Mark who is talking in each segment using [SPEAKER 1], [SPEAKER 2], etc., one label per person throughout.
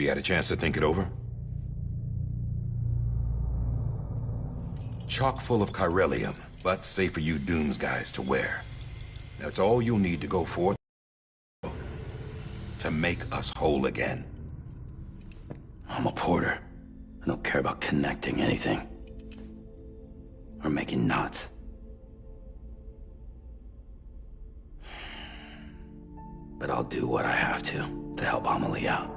[SPEAKER 1] you had a chance to think it over? Chock full of chiralium, but safe for you Dooms guys to wear. That's all you'll need to go forth to make us whole again.
[SPEAKER 2] I'm a porter. I don't care about connecting anything. Or making knots. But I'll do what I have to help Amelie out.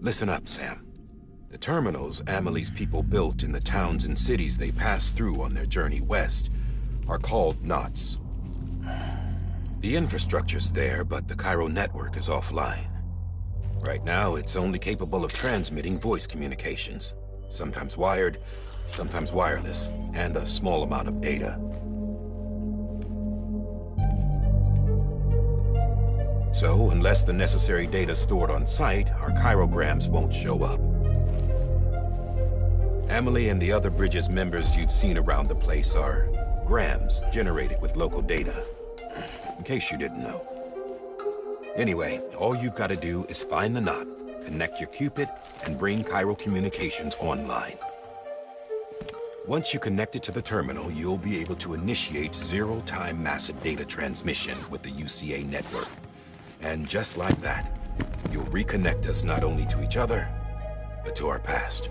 [SPEAKER 1] Listen up, Sam. The terminals Amelie's people built in the towns and cities they passed through on their journey west are called knots. The infrastructure's there, but the Cairo network is offline. Right now, it's only capable of transmitting voice communications. Sometimes wired, sometimes wireless, and a small amount of data. So, unless the necessary data's stored on site, our chirograms won't show up. Amelie and the other Bridges members you've seen around the place are grams generated with local data. In case you didn't know. Anyway, all you've got to do is find the knot, connect your Cupid, and bring Cairo communications online. Once you connect it to the terminal, you'll be able to initiate zero-time massive data transmission with the UCA network. And just like that, you'll reconnect us not only to each other, but to our past.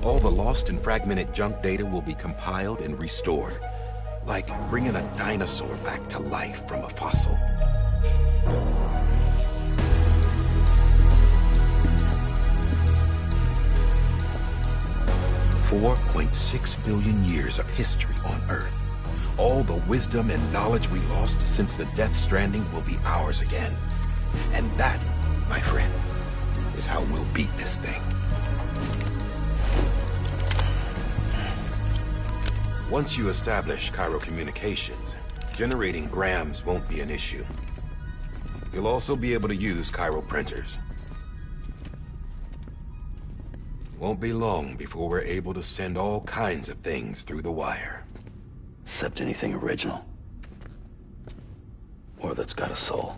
[SPEAKER 1] All the lost and fragmented junk data will be compiled and restored, like bringing a dinosaur back to life from a fossil. $4.6 billion years of history on Earth. All the wisdom and knowledge we lost since the Death Stranding will be ours again. And that, my friend, is how we'll beat this thing. Once you establish Cairo communications, generating grams won't be an issue. You'll also be able to use Cairo printers. Won't be long before we're able to send all kinds of things through the wire.
[SPEAKER 2] Except anything original. Or that's got a soul.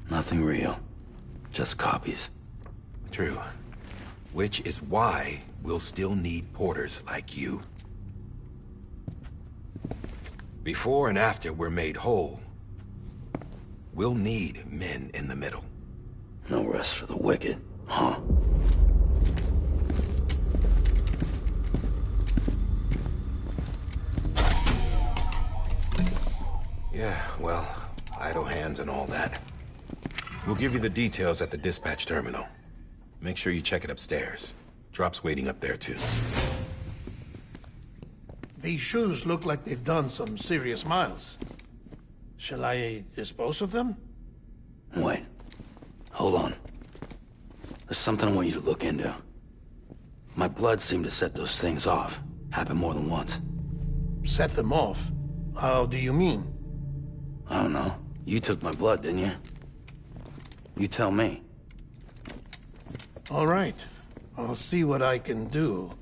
[SPEAKER 2] Nothing real. Just copies.
[SPEAKER 1] True. Which is why we'll still need porters like you. Before and after we're made whole, we'll need men in the middle.
[SPEAKER 2] No rest for the wicked, huh?
[SPEAKER 1] Yeah, well, idle hands and all that. We'll give you the details at the dispatch terminal. Make sure you check it upstairs. Drop's waiting up there, too.
[SPEAKER 3] These shoes look like they've done some serious miles. Shall I dispose of them?
[SPEAKER 2] Wait. Hold on. There's something I want you to look into. My blood seemed to set those things off. Happened more than once.
[SPEAKER 3] Set them off? How do you mean?
[SPEAKER 2] I don't know. You took my blood, didn't you? You tell me.
[SPEAKER 3] All right. I'll see what I can do.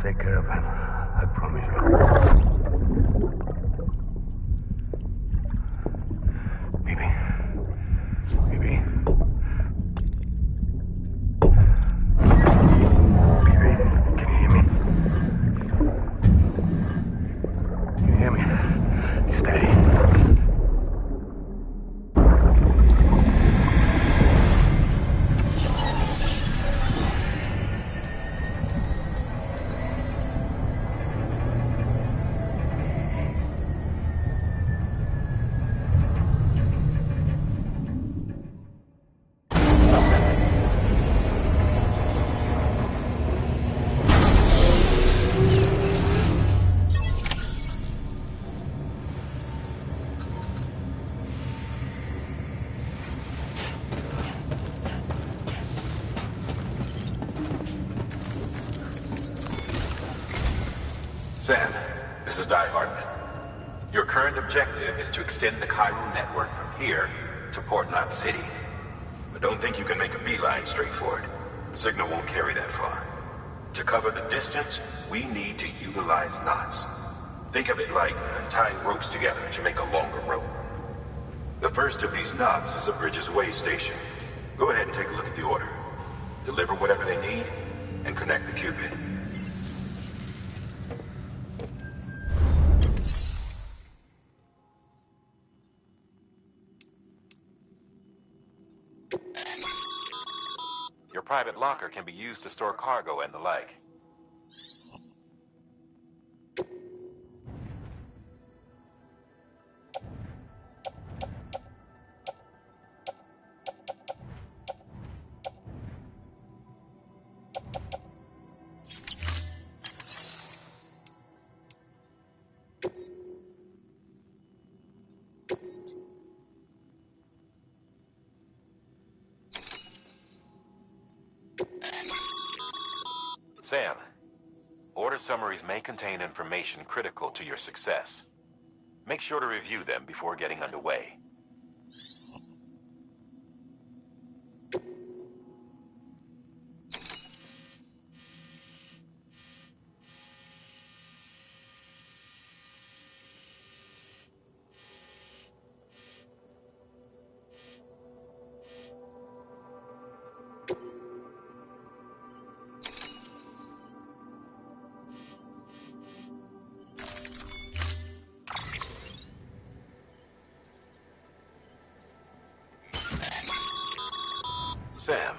[SPEAKER 4] Take care of him. I promise you.
[SPEAKER 1] Sam, this is Di Hartman. Your current objective is to extend the chiral network from here to Port Knot City. But don't think you can make a beeline straight for it. The signal won't carry that far. To cover the distance, we need to utilize knots. Think of it like tying ropes together to make a longer rope. The first of these knots is a Bridges Way station. Go ahead and take a look at the order. Deliver whatever they need, and connect the Cupid. Your private locker can be used to store cargo and the like. Sam, order summaries may contain information critical to your success. Make sure to review them before getting underway. Sam,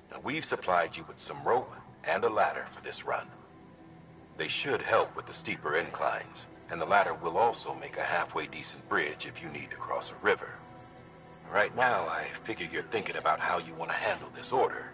[SPEAKER 1] now we've supplied you with some rope and a ladder for this run. They should help with the steeper inclines, and the ladder will also make a halfway decent bridge if you need to cross a river. Right now, I figure you're thinking about how you want to handle this order.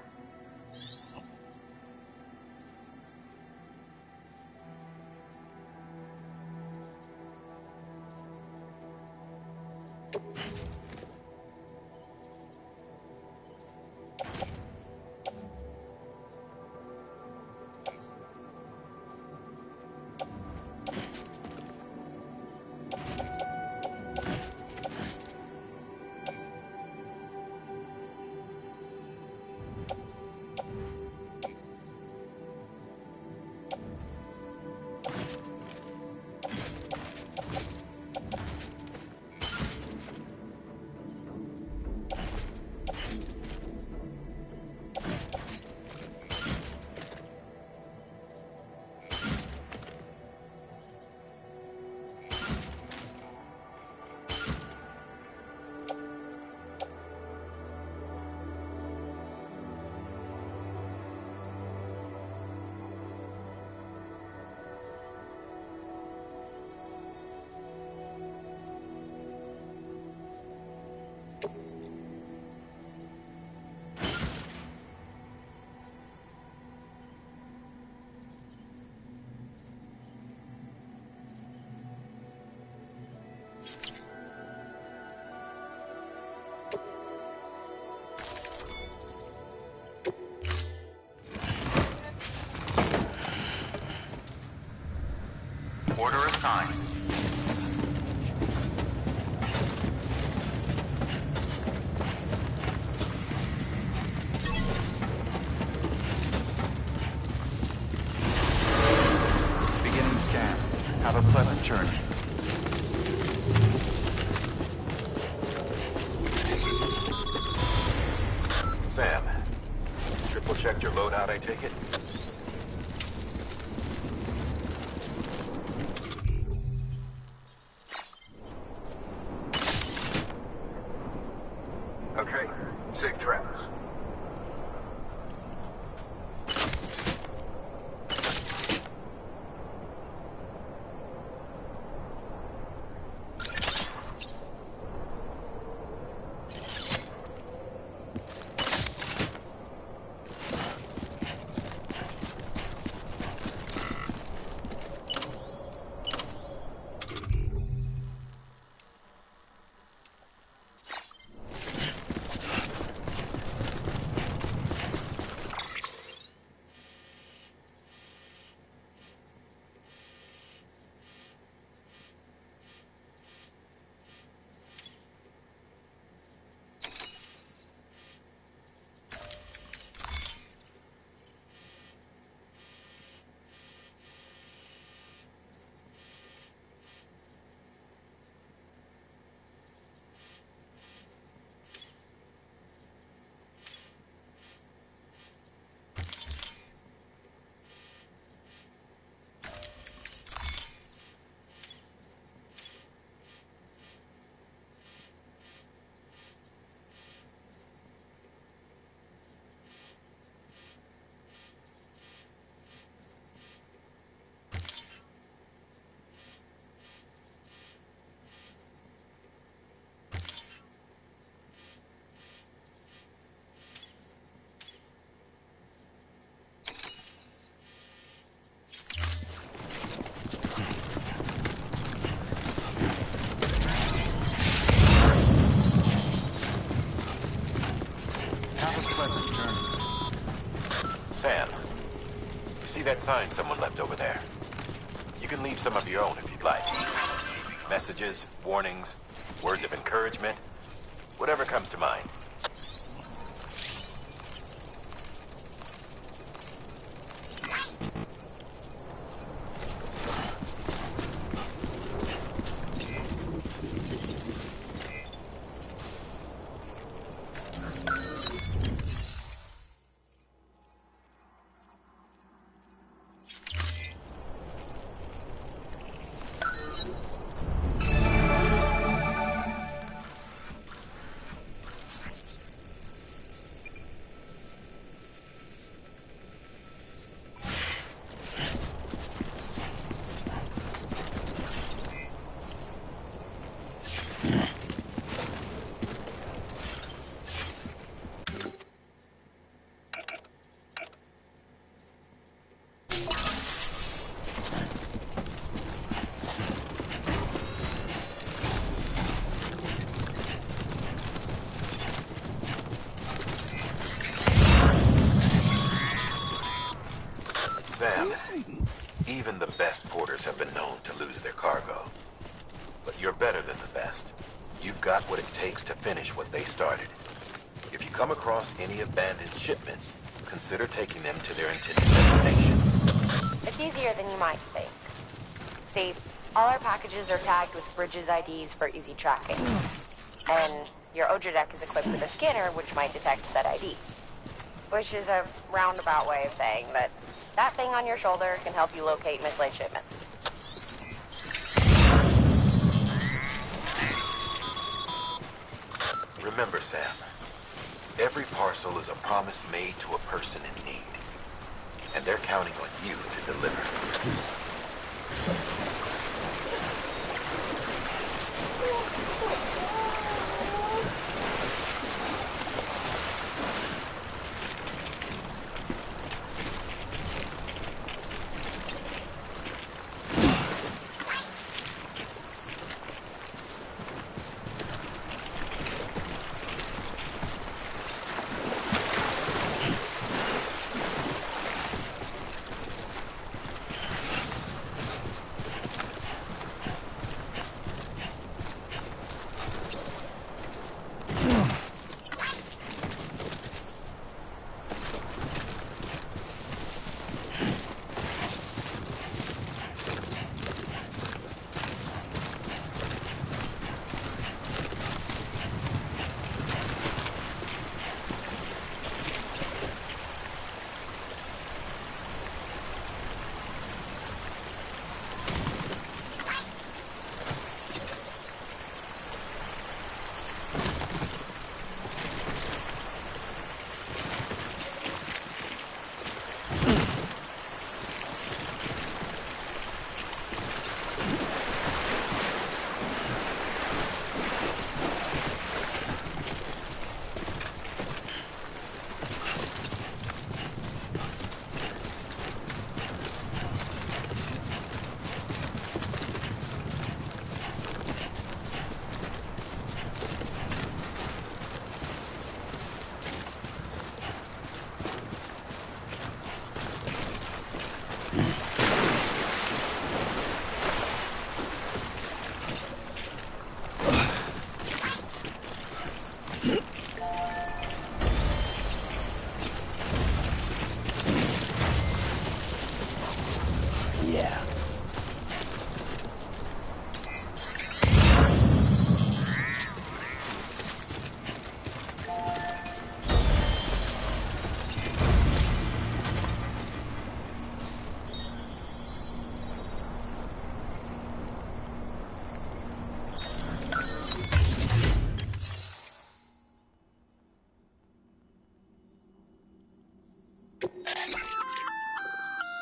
[SPEAKER 5] Order assigned. Beginning scan. Have a pleasant journey.
[SPEAKER 1] Sam, triple checked your loadout, I take it?
[SPEAKER 4] Okay, safe travels.
[SPEAKER 5] Have a pleasant journey.
[SPEAKER 1] Sam, you see that sign someone left over there? You can leave some of your own if you'd like. Messages, warnings, words of encouragement, whatever comes to mind. Sam, even the best porters have been known to lose their cargo. But you're better than the best. You've got what it takes to finish what they started. If you come across any abandoned shipments, consider taking them to their intended destination.
[SPEAKER 6] It's easier than you might think. See, all our packages are tagged with Bridges IDs for easy tracking. And your Oja deck is equipped with a scanner which might detect said IDs. Which is a roundabout way of saying that that thing on your shoulder can help you locate mislaid shipments.
[SPEAKER 1] Remember, Sam, every parcel is a promise made to a person in need. And they're counting on you to deliver.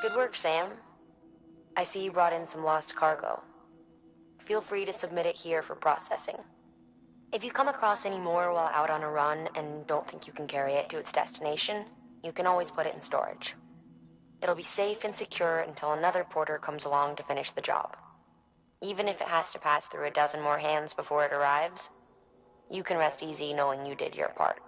[SPEAKER 6] Good work, Sam. I see you brought in some lost cargo. Feel free to submit it here for processing. If you come across any more while out on a run and don't think you can carry it to its destination, you can always put it in storage. It'll be safe and secure until another porter comes along to finish the job. Even if it has to pass through a dozen more hands before it arrives, you can rest easy knowing you did your part.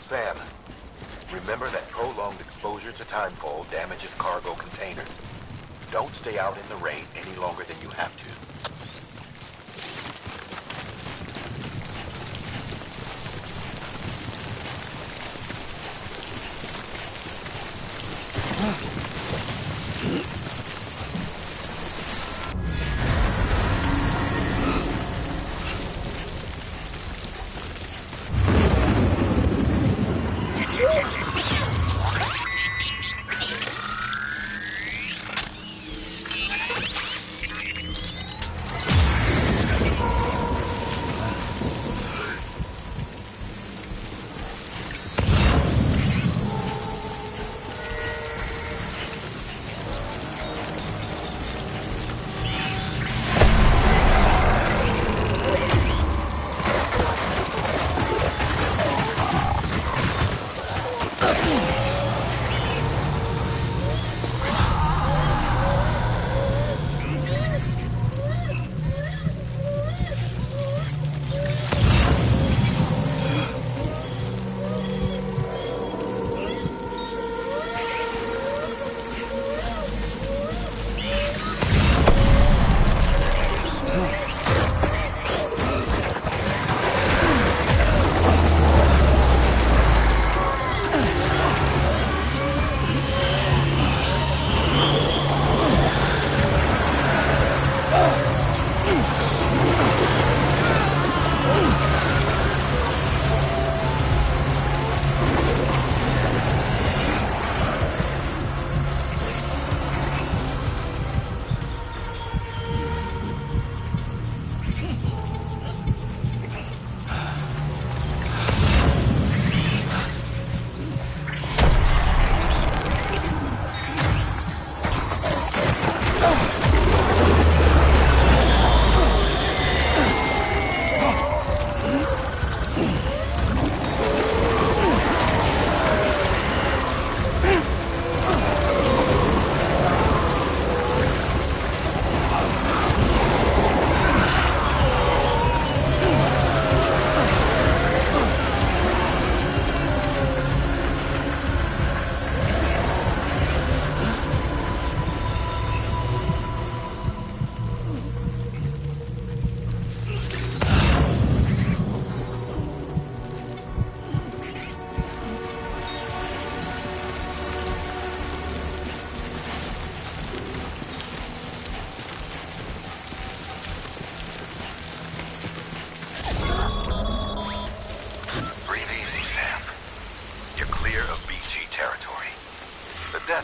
[SPEAKER 1] Sam, remember that prolonged exposure to timefall damages cargo containers. Don't stay out in the rain any longer than you have to.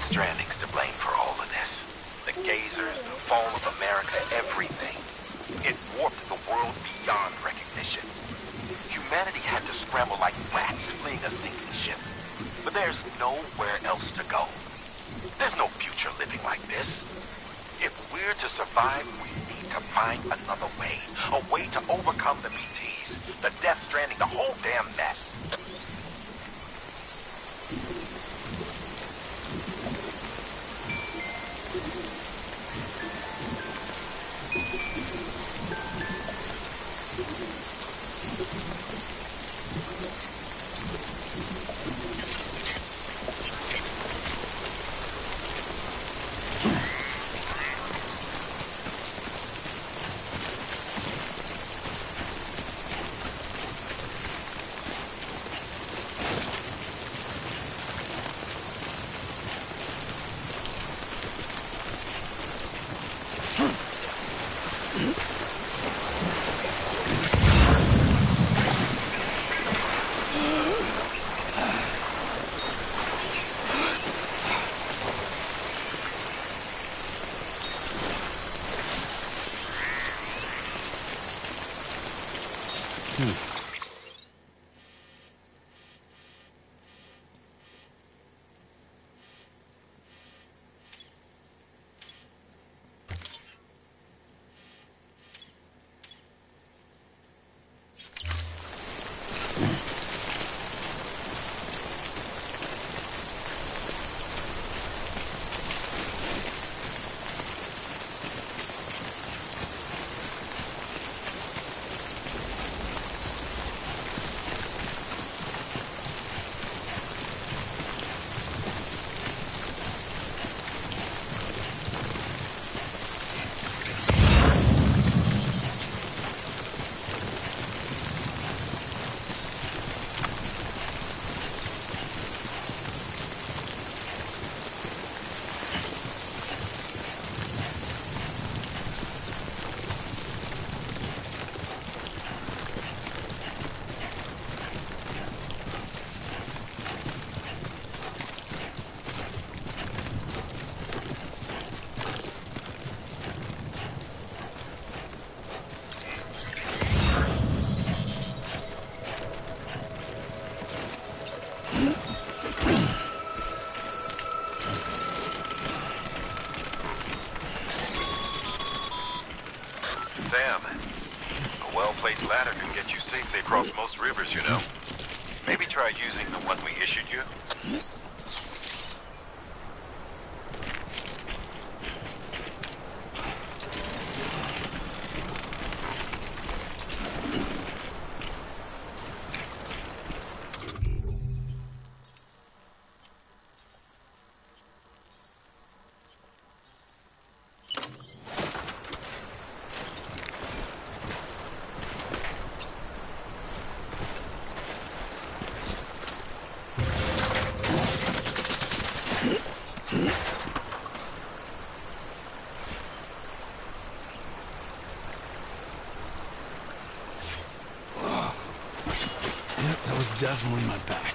[SPEAKER 1] Stranding's to blame for all of this. The gazers, the fall of America, everything. It warped the world beyond recognition. Humanity had to scramble like rats fleeing a sinking ship. But there's nowhere else to go. There's no future living like this. If we're to survive, we need to find another way. A way to overcome the BTs, the Death Stranding, the whole damn mess.
[SPEAKER 7] know. Maybe try using the one we issued you.
[SPEAKER 2] That was definitely my back.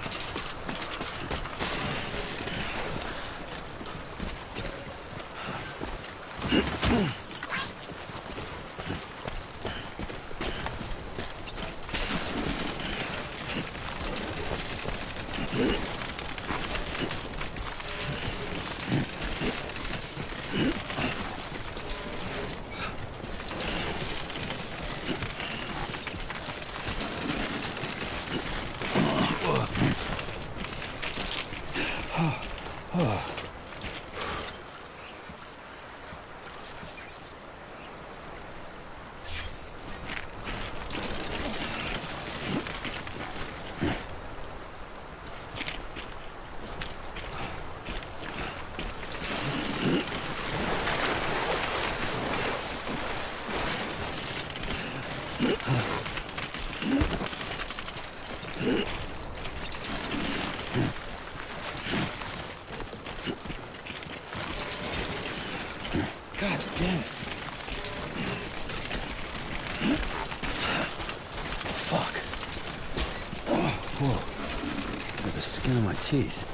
[SPEAKER 2] God damn it. Fuck. Oh, whoa. Got the skin on my teeth.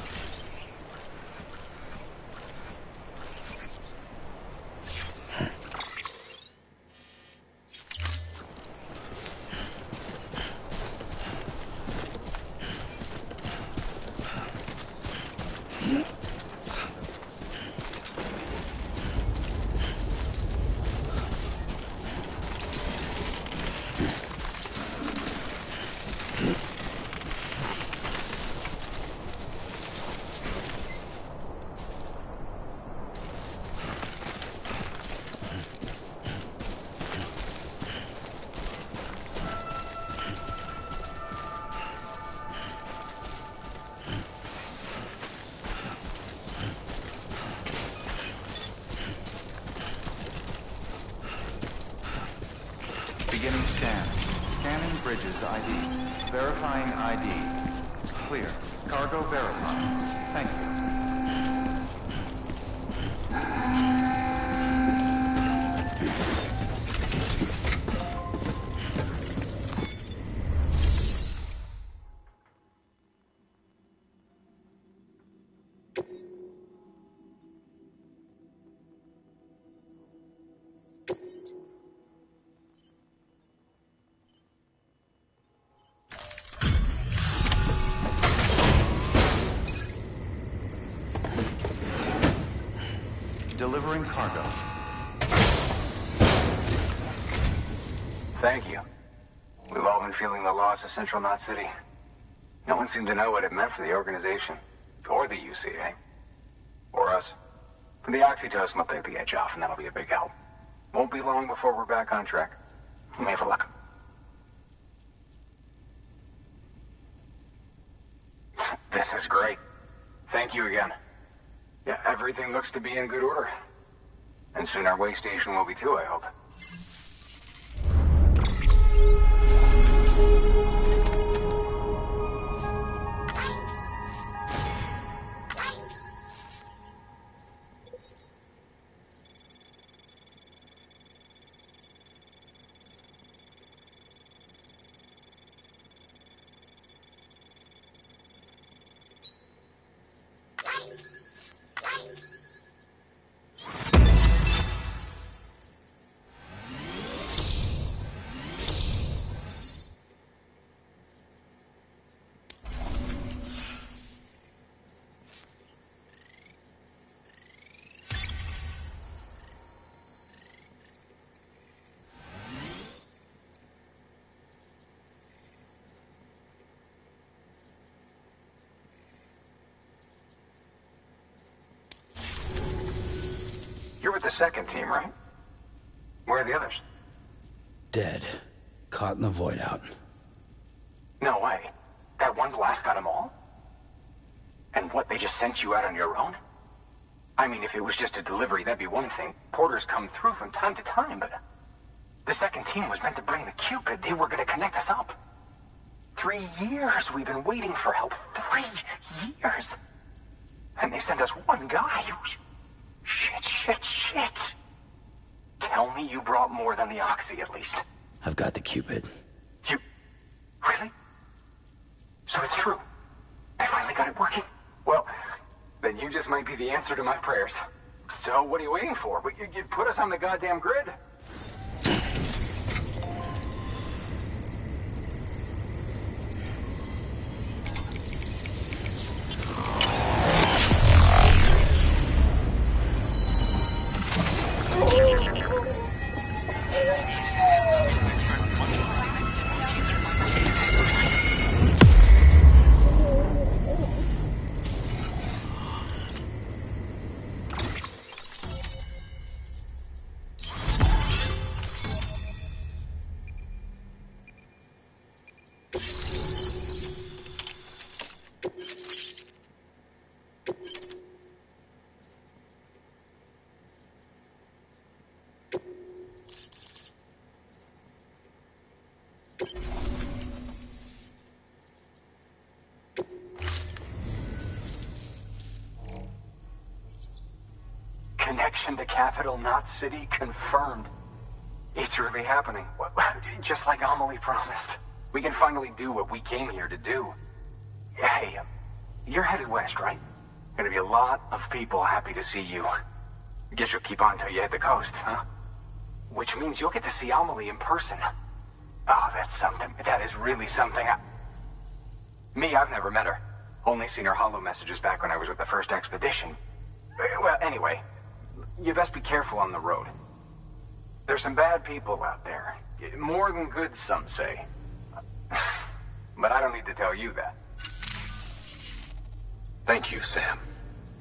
[SPEAKER 5] Beginning scan. Scanning bridges ID. Verifying ID. Clear. Cargo verified. Thank you. Delivering cargo.
[SPEAKER 8] Thank you. We've all been feeling the loss of Central Knot City. No one seemed to know what it meant for the organization. Or the UCA. Or us. The Oxytocin will take the edge off, and that'll be a big help. Won't be long before we're back on track. We may have a luck. This is great. Thank you again. Yeah, everything looks to be in good order. And soon our way station will be too, I hope. the second team, right? Where are the others?
[SPEAKER 2] Dead. Caught in the void out.
[SPEAKER 8] No way. That one blast got them all? And what, they just sent you out on your own? I mean, if it was just a delivery, that'd be one thing. Porters come through from time to time, but... The second team was meant to bring the Cupid. They were gonna connect us up. 3 years we've been waiting for help. 3 years! And they sent us one guy. Shit. Tell me you brought more than the Oxy, at least.
[SPEAKER 2] I've got the Cupid.
[SPEAKER 8] You... Really? So it's true. They finally got it working. Well, then you just might be the answer to my prayers. So what are you waiting for? You put us on the goddamn grid. Connection to capital, not city, confirmed. It's really happening. Just like Amelie promised. We can finally do what we came here to do. Hey, you're headed west, right? Gonna be a lot of people happy to see you. Guess you'll keep on till you hit the coast, huh? Which means you'll get to see Amelie in person. Oh, that's something. That is really something. I've never met her. Only seen her holo messages back when I was with the first expedition. Well, anyway, you best be careful on the road. There's some bad people out there. More than good, some say. But I don't need to tell you that.
[SPEAKER 1] Thank you, Sam.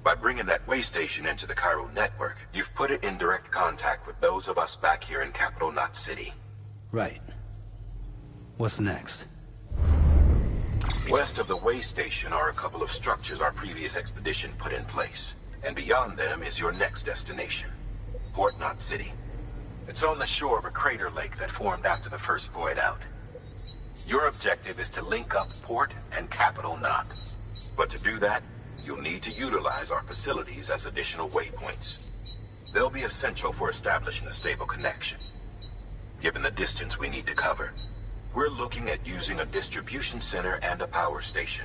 [SPEAKER 1] By bringing that way station into the Cairo network, you've put it in direct contact with those of us back here in Capital Knot City.
[SPEAKER 2] Right. What's next?
[SPEAKER 1] West of the way station are a couple of structures our previous expedition put in place. And beyond them is your next destination, Port Knot City. It's on the shore of a crater lake that formed after the first void out. Your objective is to link up Port and Capital Knot. But to do that, you'll need to utilize our facilities as additional waypoints. They'll be essential for establishing a stable connection. Given the distance we need to cover, we're looking at using a distribution center and a power station,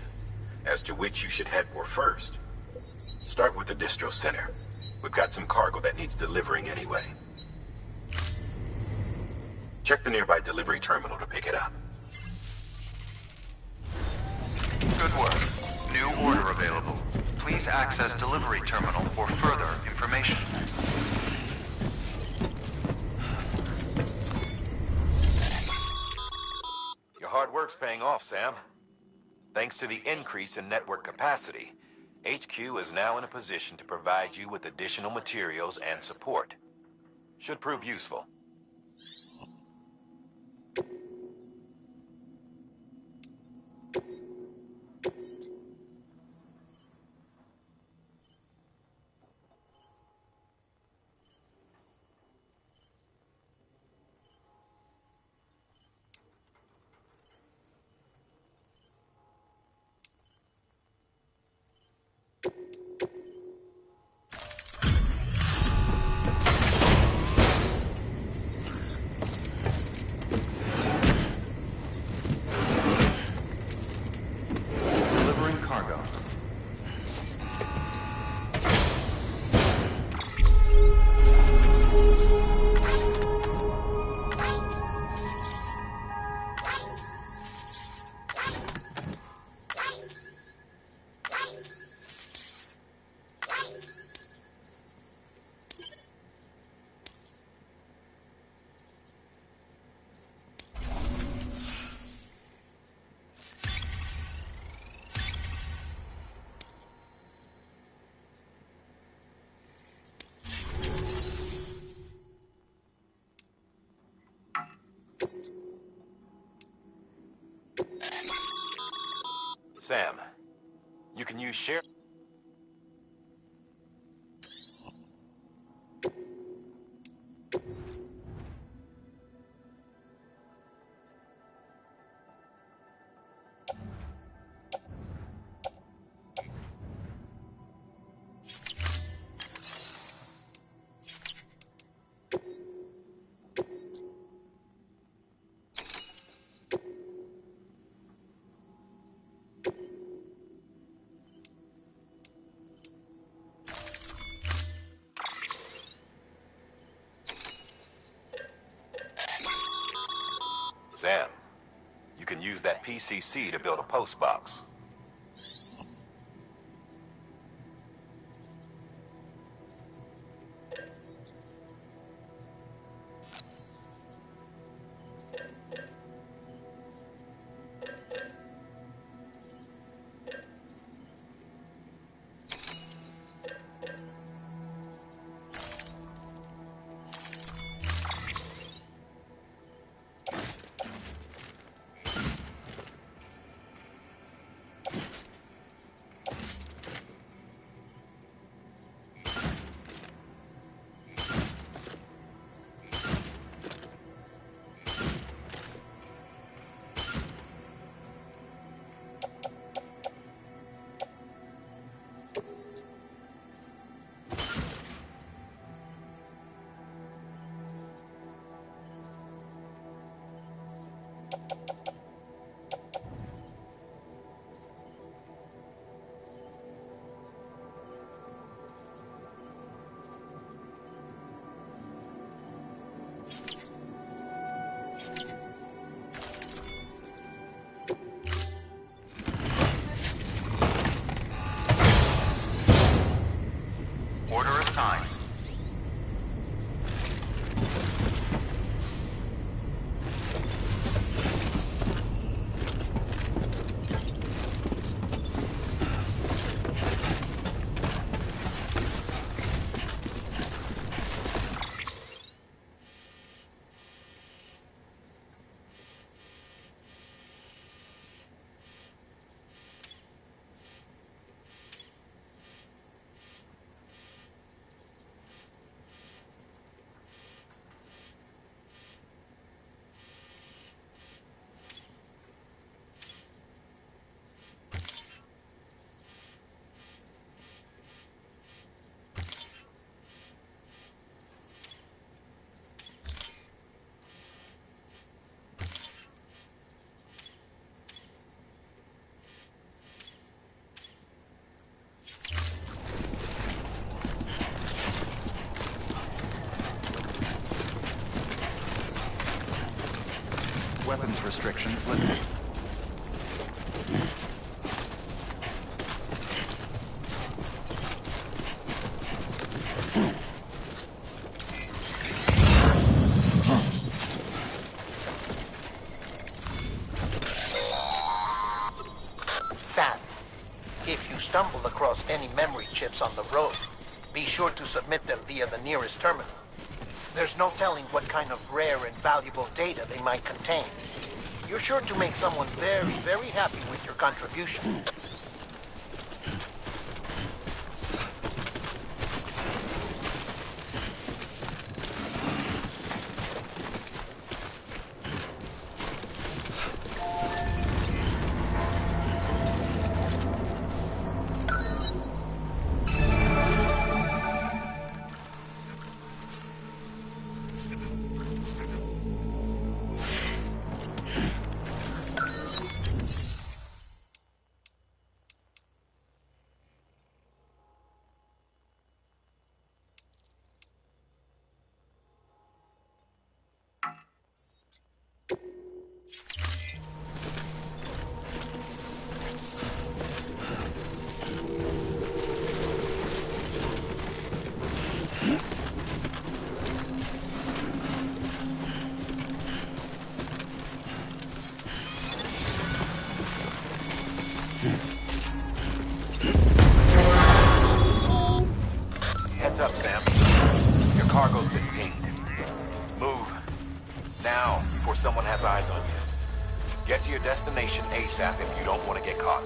[SPEAKER 1] as to which you should head for first. Start with the distro center. We've got some cargo that needs delivering anyway. Check the nearby delivery terminal to pick it up.
[SPEAKER 5] Good work. New order available. Please access delivery terminal for further information.
[SPEAKER 9] Your hard work's paying off, Sam. Thanks to the increase in network capacity, HQ is now in a position to provide you with additional materials and support. Should prove useful. Sam, you can use share... Sam, you can use that PCC to build a post box.
[SPEAKER 5] Order assigned. Weapons restrictions lifted.
[SPEAKER 10] Sam, if you stumble across any memory chips on the road, be sure to submit them via the nearest terminal. There's no telling what kind of rare and valuable data they might contain. You're sure to make someone very, very happy with your contribution.
[SPEAKER 9] Heads up, Sam. Your cargo's been pinged. Move. Now, before someone has eyes on you. Get to your destination ASAP if you don't want to get caught.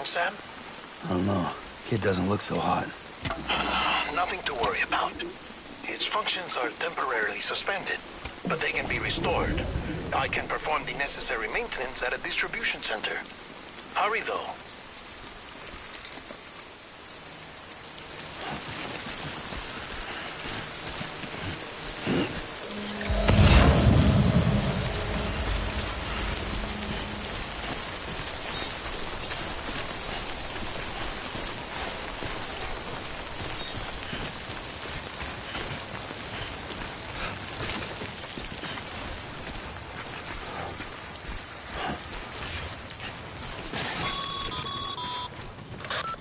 [SPEAKER 10] Sam?
[SPEAKER 2] I don't know. Kid doesn't look so hot.
[SPEAKER 10] Nothing to worry about. Its functions are temporarily suspended, but they can be restored. I can perform the necessary maintenance at a distribution center. Hurry, though.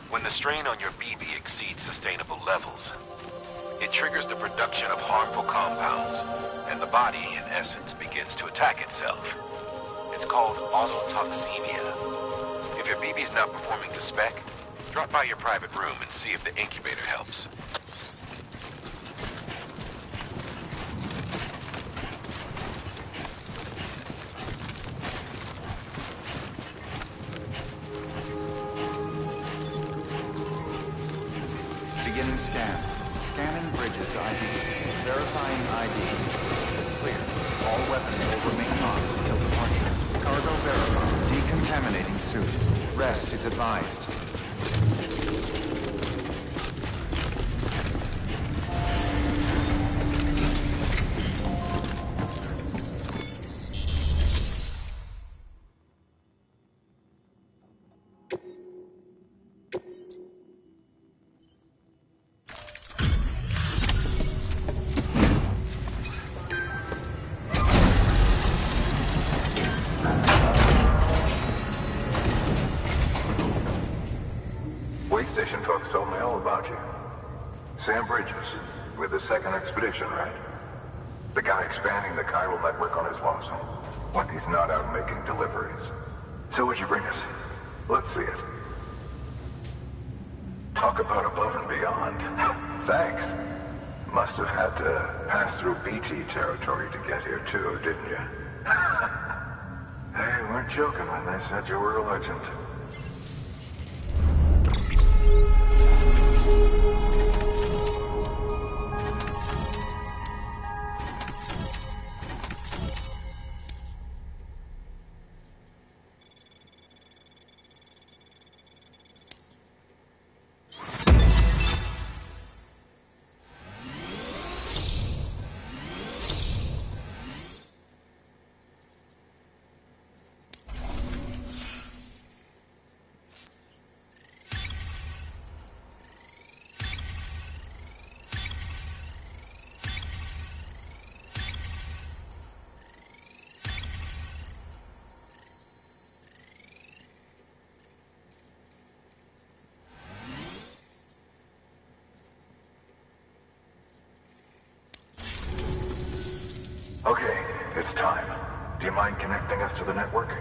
[SPEAKER 9] When the strain on your BB exceeds sustainable levels, it triggers the production of harmful compounds, and the body, in essence, begins to attack itself. It's called autotoxemia. If your BB's not performing to spec, drop by your private room and see if the incubator helps.
[SPEAKER 11] Beginning scan. Scanning bridges ID. Verifying ID. Clear. All weapons will remain on until departure. Cargo verified. Decontaminating suit. Rest is advised.
[SPEAKER 4] Way station folks told me all about you. Sam Bridges, with the second expedition, right? The guy expanding the chiral network on his lonesome, when he's not out making deliveries. So what'd you bring us? Let's see it. Talk about above and beyond. Thanks. Must have had to pass through BT territory to get here too, didn't you? They weren't joking when they said you were a legend. Okay, it's time. Do you mind connecting us to the network?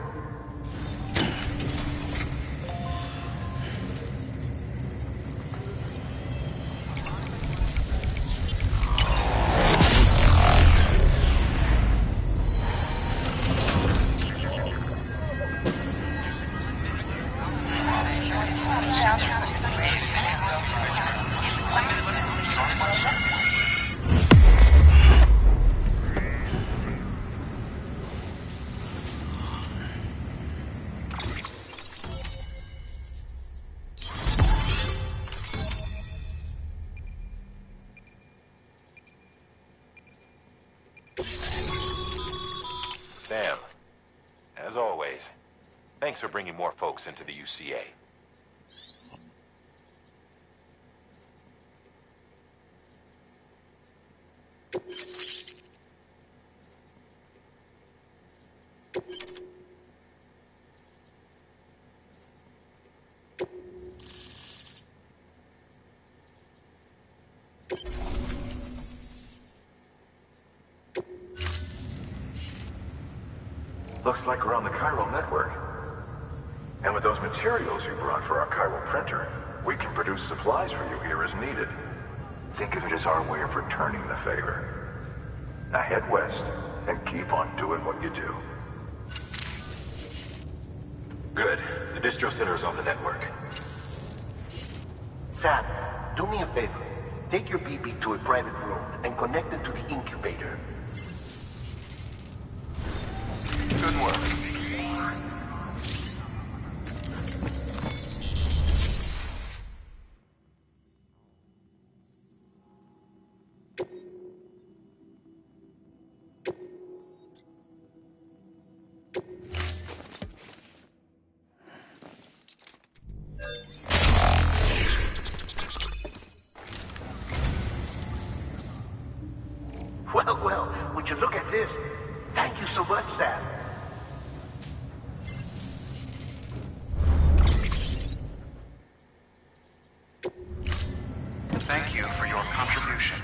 [SPEAKER 9] Sam, as always, thanks for bringing more folks into the UCA.
[SPEAKER 4] Looks like we're on the chiral network. And with those materials you brought for our chiral printer, we can produce supplies for you here as needed. Think of it as our way of returning the favor. Now head west and keep on doing what you do.
[SPEAKER 1] Good. The distro center's on the network.
[SPEAKER 10] Sam, do me a favor. Take your BB to a private room and connect it to the incubator.
[SPEAKER 5] Good work.
[SPEAKER 10] Well, would you look at this? Thank you so much, Sam.
[SPEAKER 5] Thank you for your contribution.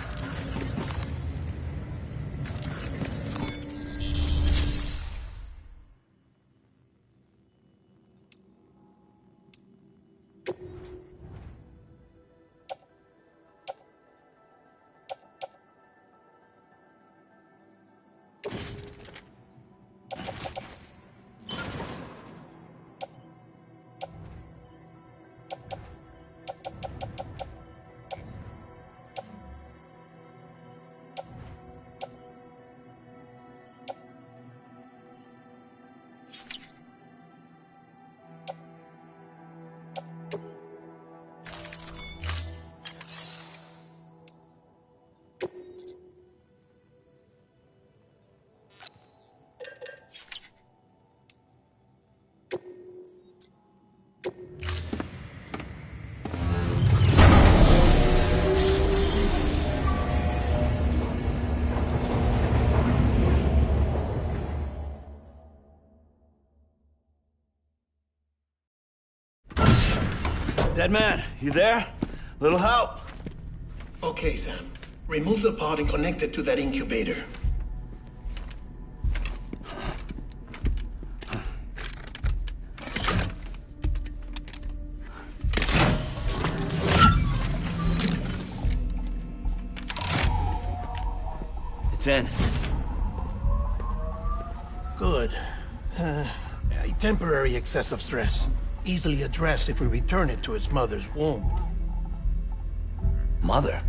[SPEAKER 2] Dead man, you there? Little help?
[SPEAKER 3] Okay, Sam. Remove the pod and connect it to that incubator.
[SPEAKER 2] It's in.
[SPEAKER 3] Good. A temporary excessive stress. Easily addressed if we return it to its mother's womb.
[SPEAKER 2] Mother?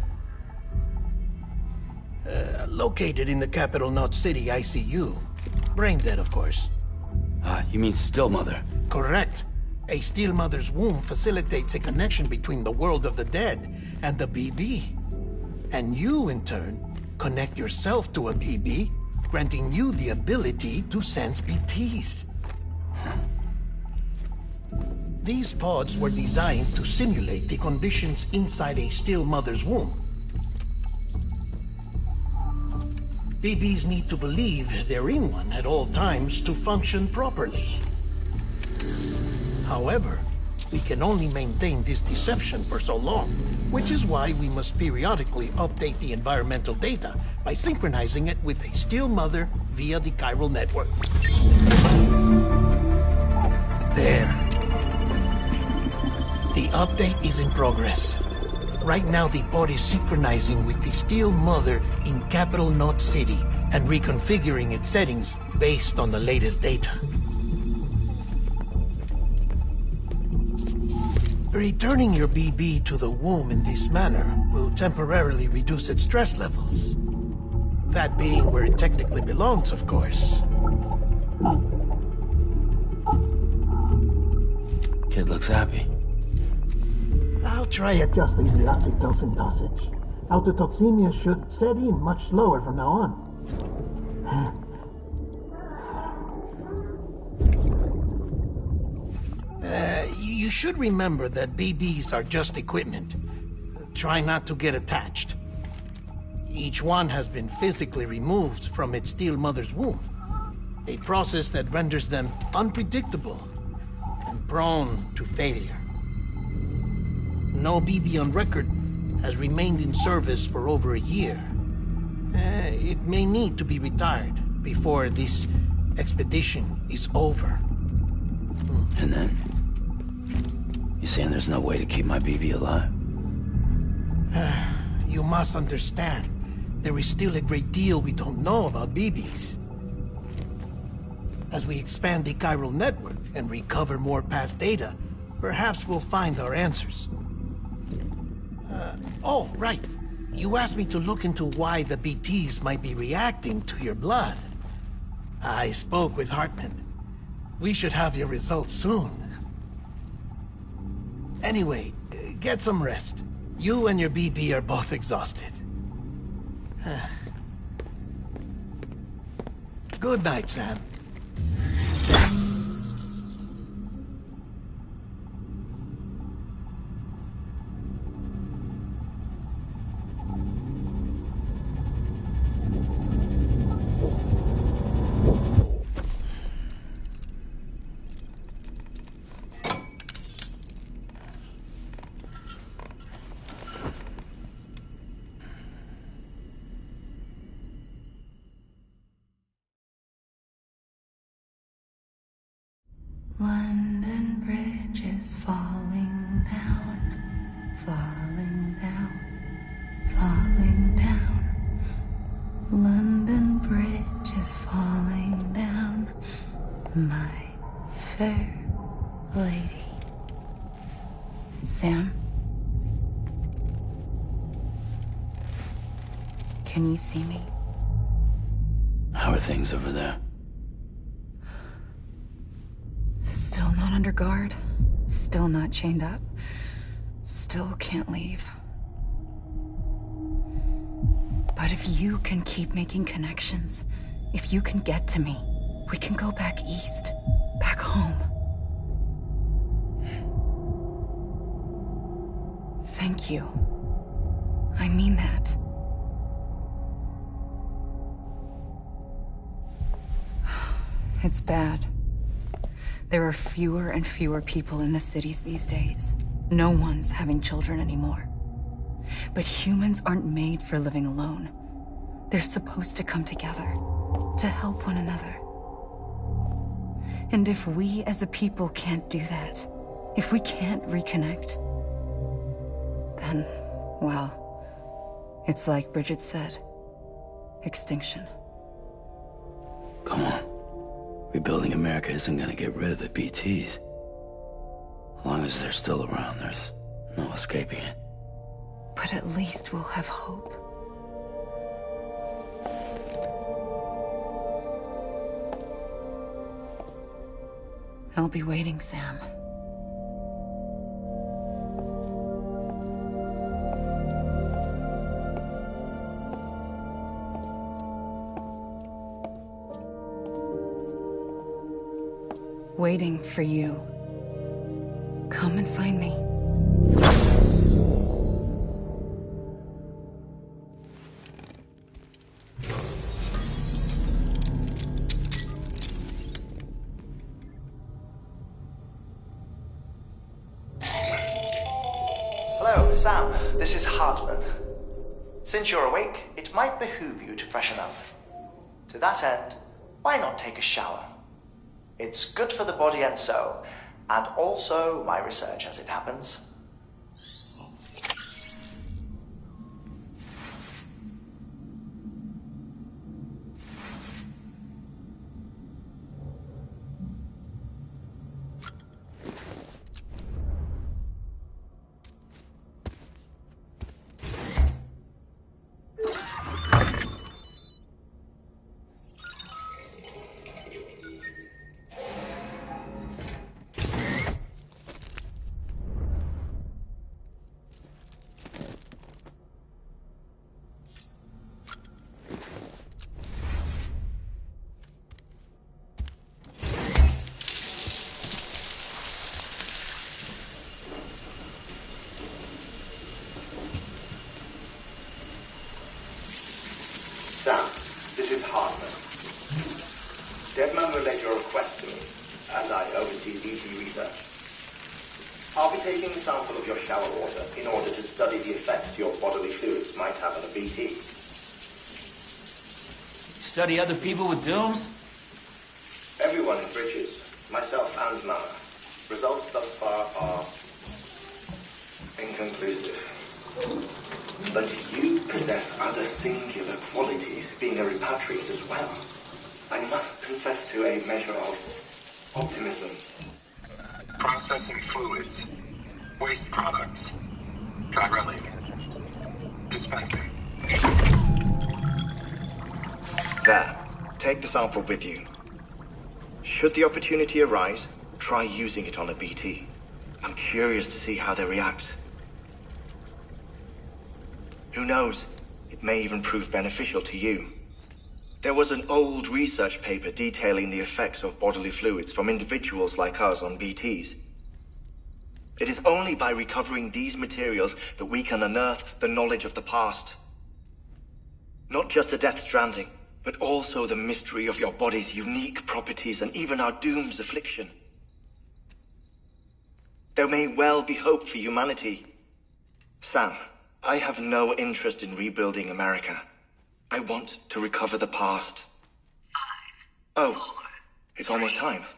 [SPEAKER 3] Located in the capital Knot City ICU. Brain dead, of course.
[SPEAKER 2] You mean still mother?
[SPEAKER 3] Correct. A still mother's womb facilitates a connection between the world of the dead and the BB. And you, in turn, connect yourself to a BB, granting you the ability to sense BTs. These pods were designed to simulate the conditions inside a still mother's womb. BBs need to believe they're in one at all times to function properly. However, we can only maintain this deception for so long, which is why we must periodically update the environmental data by synchronizing it with a still mother via the chiral network. There. The update is in progress. Right now, the pod is synchronizing with the still mother in capital Knot City and reconfiguring its settings based on the latest data. Returning your BB to the womb in this manner will temporarily reduce its stress levels. That being where it technically belongs, of course.
[SPEAKER 2] Kid looks happy.
[SPEAKER 3] I'll try adjusting the oxytocin dosage. Autotoxemia should set in much slower from now on. You should remember that BBs are just equipment. Try not to get attached. Each one has been physically removed from its still mother's womb. A process that renders them unpredictable and prone to failure. No BB on record has remained in service for over a year. It may need to be retired before this expedition is over.
[SPEAKER 2] And then? You saying there's no way to keep my BB alive?
[SPEAKER 3] You must understand, there is still a great deal we don't know about BBs. As we expand the chiral network and recover more past data, perhaps we'll find our answers. Oh, right. You asked me to look into why the BTs might be reacting to your blood. I spoke with Hartman. We should have your results soon. Anyway, get some rest. You and your BB are both exhausted. Good night, Sam.
[SPEAKER 12] London Bridge is falling down, falling down, falling down. London Bridge is falling down, my fair lady. Sam? Can you see me?
[SPEAKER 2] How are things over there?
[SPEAKER 12] Still not under guard, still not chained up, still can't leave. But if you can keep making connections, if you can get to me, we can go back east, back home. Thank you. I mean that. It's bad. There are fewer and fewer people in the cities these days. No one's having children anymore. But humans aren't made for living alone. They're supposed to come together, to help one another. And if we as a people can't do that, if we can't reconnect, then, well, it's like Bridget said, extinction.
[SPEAKER 2] Come on. Rebuilding America isn't gonna get rid of the BTs. As long as they're still around, there's no escaping it.
[SPEAKER 12] But at least we'll have hope. I'll be waiting, Sam. Waiting for you. Come and find me.
[SPEAKER 13] Hello, Sam. This is Hartman. Since you're awake, it might behoove you to freshen up. To that end, why not take a shower? It's good for the body and soul, and also my research as it happens.
[SPEAKER 14] Sam, this is Hartman. Deadman relayed your request to me, as I oversee BT research. I'll be taking a sample of your shower water in order to study the effects your bodily fluids might have on a BT.
[SPEAKER 2] Study other people with dooms?
[SPEAKER 14] Everyone in Bridges, myself and Mama. Results thus far are inconclusive. But you possess other singular qualities, being a repatriate as well. I must confess to a measure of optimism.
[SPEAKER 4] Processing fluids. Waste products. Try relic. Dispensing.
[SPEAKER 14] There. Take the sample with you. Should the opportunity arise, try using it on a BT. I'm curious to see how they react. Who knows? It may even prove beneficial to you. There was an old research paper detailing the effects of bodily fluids from individuals like us on BTs. It is only by recovering these materials that we can unearth the knowledge of the past. Not just the Death Stranding, but also the mystery of your body's unique properties and even our doom's affliction. There may well be hope for humanity. Sam, I have no interest in rebuilding America. I want to recover the past. 5, 4, it's almost time.
[SPEAKER 2] 2,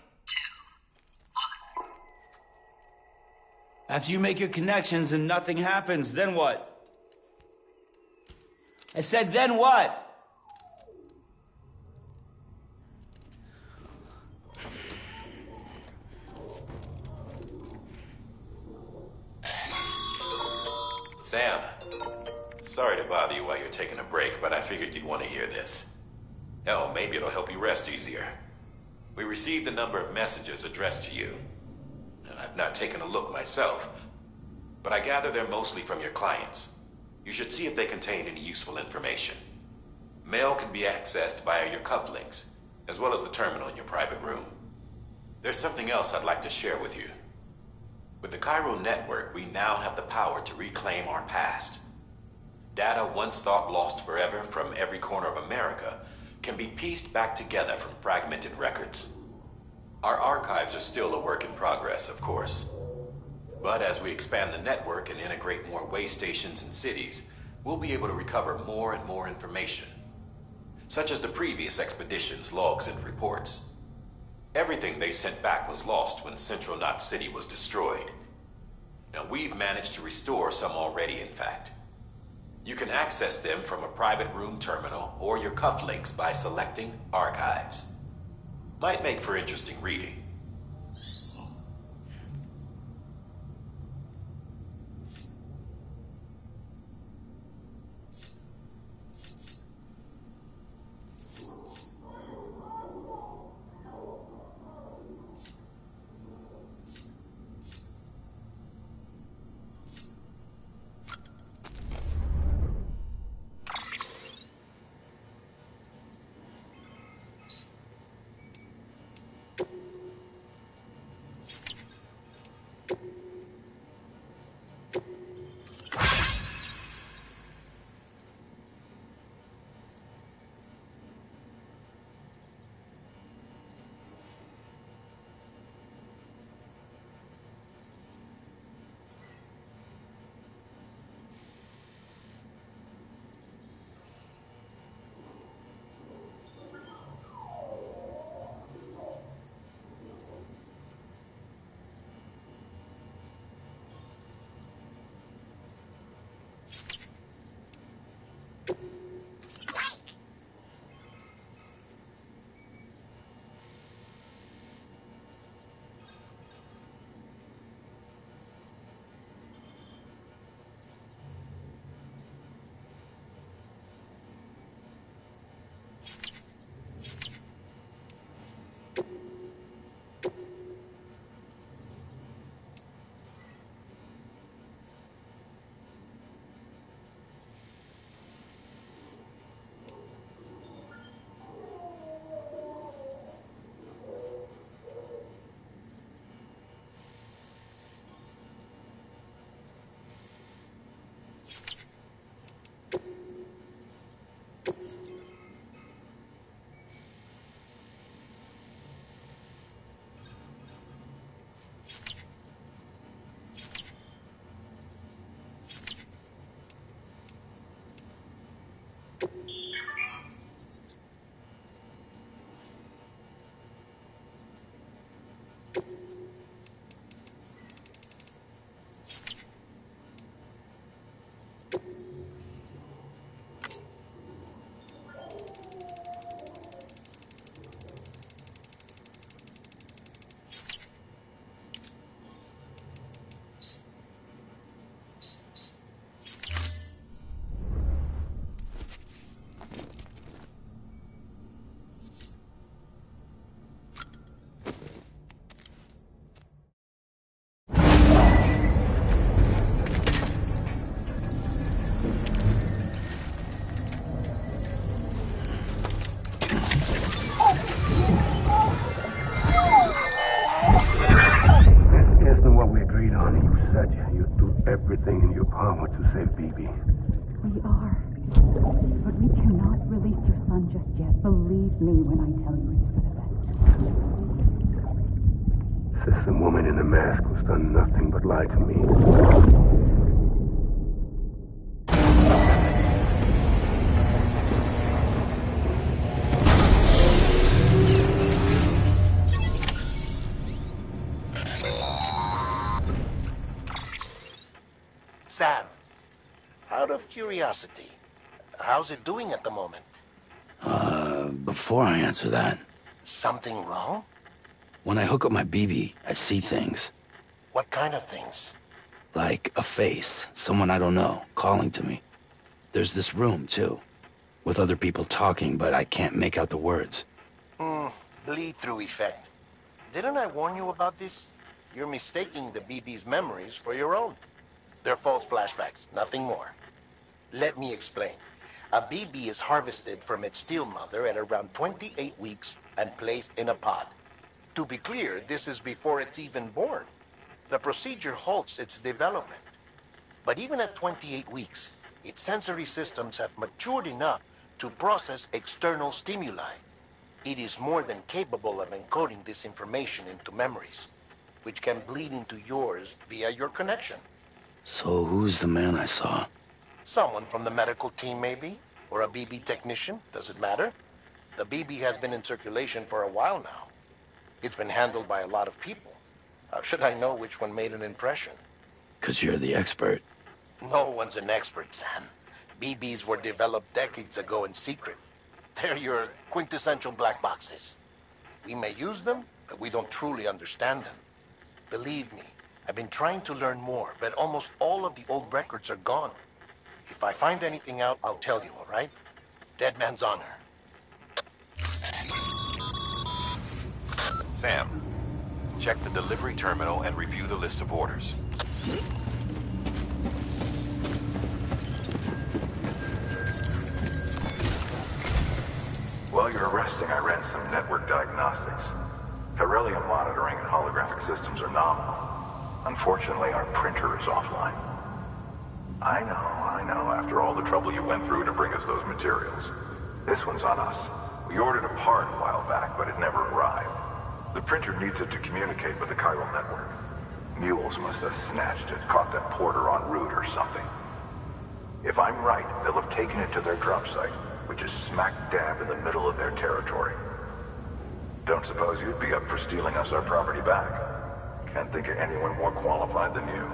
[SPEAKER 2] 1. After you make your connections and nothing happens, then what? I said, then what?
[SPEAKER 9] Sam, sorry to bother you while you're taking a break, but I figured you'd want to hear this. Hell, maybe it'll help you rest easier. We received a number of messages addressed to you. I've not taken a look myself, but I gather they're mostly from your clients. You should see if they contain any useful information. Mail can be accessed via your cufflinks, as well as the terminal in your private room. There's something else I'd like to share with you. With the Chiral network, we now have the power to reclaim our past. Data once thought lost forever from every corner of America can be pieced back together from fragmented records. Our archives are still a work in progress, of course. But as we expand the network and integrate more way stations and cities, we'll be able to recover more and more information, such as the previous expedition's logs and reports. Everything they sent back was lost when Central Knot City was destroyed. Now, we've managed to restore some already, in fact. You can access them from a private room terminal or your cufflinks by selecting Archives. Might make for interesting reading.
[SPEAKER 15] Everything in your power to save BB.
[SPEAKER 16] We are. But we cannot release your son just yet. Believe me when I tell you it's for the best.
[SPEAKER 15] System woman in the mask who's done nothing but lie to me.
[SPEAKER 10] Sam, out of curiosity, how's it doing at the moment?
[SPEAKER 2] Before I answer that...
[SPEAKER 10] Something wrong?
[SPEAKER 2] When I hook up my BB, I see things.
[SPEAKER 10] What kind of things?
[SPEAKER 2] Like a face, someone I don't know, calling to me. There's this room, too, with other people talking, but I can't make out the words.
[SPEAKER 10] Bleed-through effect. Didn't I warn you about this? You're mistaking the BB's memories for your own. They're false flashbacks, nothing more. Let me explain. A BB is harvested from its steel mother at around 28 weeks and placed in a pod. To be clear, this is before it's even born. The procedure halts its development. But even at 28 weeks, its sensory systems have matured enough to process external stimuli. It is more than capable of encoding this information into memories. which can bleed into yours via your connection.
[SPEAKER 2] So who's the man I saw?
[SPEAKER 10] Someone from the medical team, maybe? Or a BB technician? Does it matter? The BB has been in circulation for a while now. It's been handled by a lot of people. How should I know which one made an impression?
[SPEAKER 2] 'Cause you're the expert.
[SPEAKER 10] No one's an expert, Sam. BBs were developed decades ago in secret. They're your quintessential black boxes. We may use them, but we don't truly understand them. Believe me, I've been trying to learn more, but almost all of the old records are gone. If I find anything out, I'll tell you, all right? Dead man's honor.
[SPEAKER 9] Sam, check the delivery terminal and review the list of orders.
[SPEAKER 4] While you're resting, I ran some network diagnostics. Beryllium monitoring and holographic systems are nominal. Unfortunately, our printer is offline. I know, after all the trouble you went through to bring us those materials. This one's on us. We ordered a part a while back, but it never arrived. The printer needs it to communicate with the chiral network. Mules must have snatched it, caught that porter en route or something. If I'm right, they'll have taken it to their drop site, which is smack dab in the middle of their territory. Don't suppose you'd be up for stealing us our property back? Can't think of anyone more qualified than you.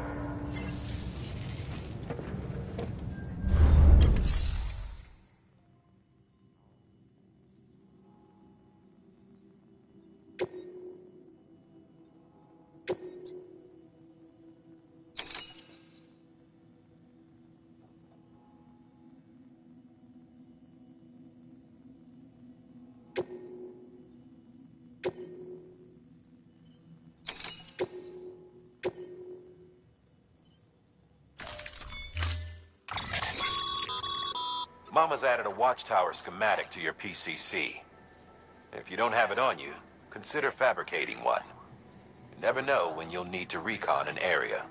[SPEAKER 9] Mama's added a watchtower schematic to your PCC. If you don't have it on you, consider fabricating one. You never know when you'll need to recon an area.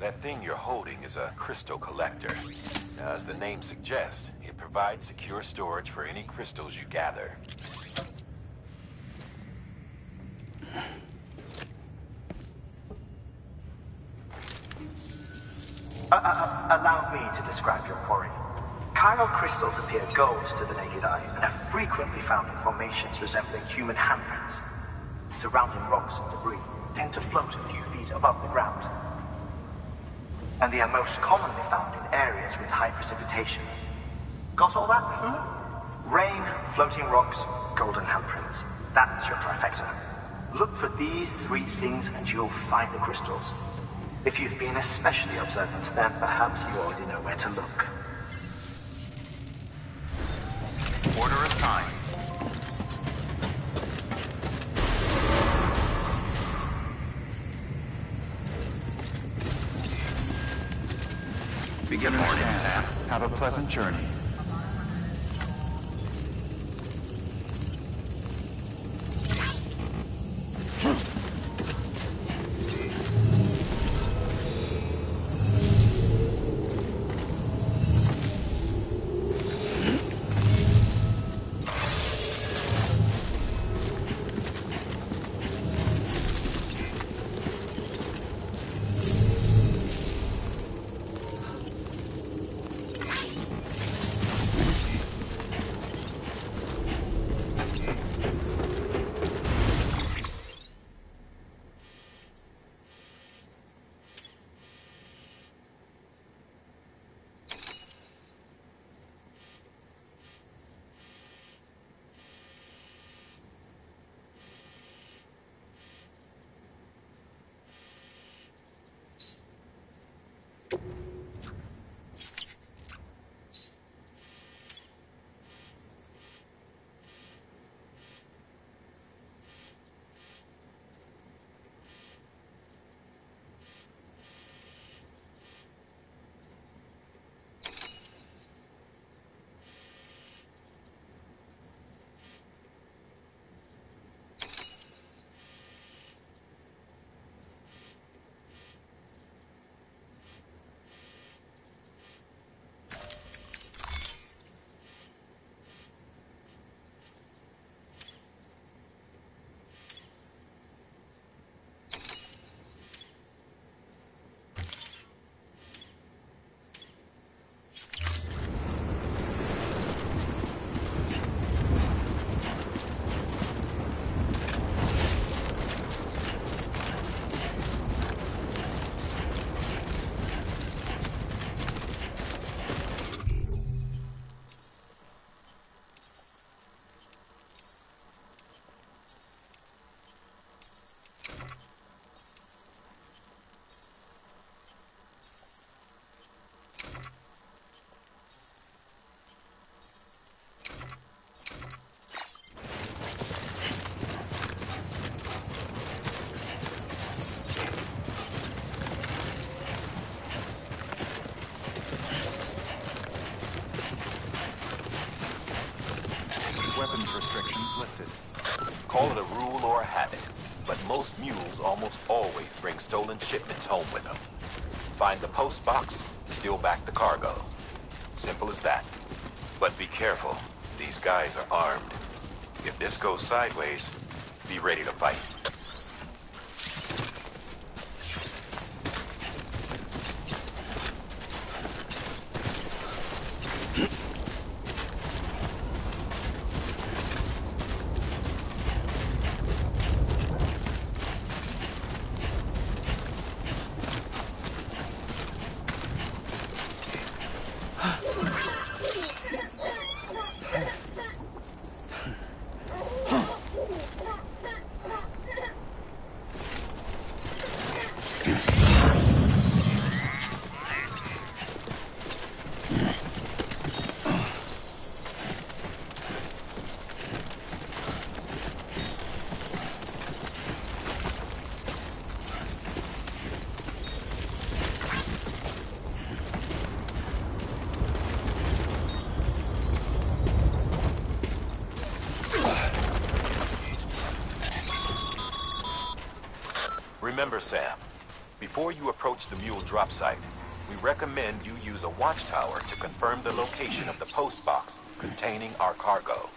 [SPEAKER 9] That thing you're holding is a crystal collector. Now, as the name suggests, it provides secure storage for any crystals you gather.
[SPEAKER 17] Allow me to describe your quarry. Chiral crystals appear gold to the naked eye and are frequently found in formations resembling human handprints. Surrounding rocks and debris tend to float a few feet above the ground. And they are most commonly found in areas with high precipitation. Got all that? Rain, floating rocks, golden handprints. That's your trifecta. Look for these three things and you'll find the crystals. If you've been especially observant, then perhaps you already know where to look.
[SPEAKER 7] Order assigned.
[SPEAKER 11] Beginner's scan. Have a pleasant journey. Weapons restrictions lifted.
[SPEAKER 9] Call it a rule or a habit, but most mules almost always bring stolen shipments home with them. Find the post box, steal back the cargo. Simple as that. But be careful. These guys are armed. If this goes sideways, be ready to fight. Remember, Sam, before you approach the mule drop site, we recommend you use a watchtower to confirm the location of the post box containing our cargo.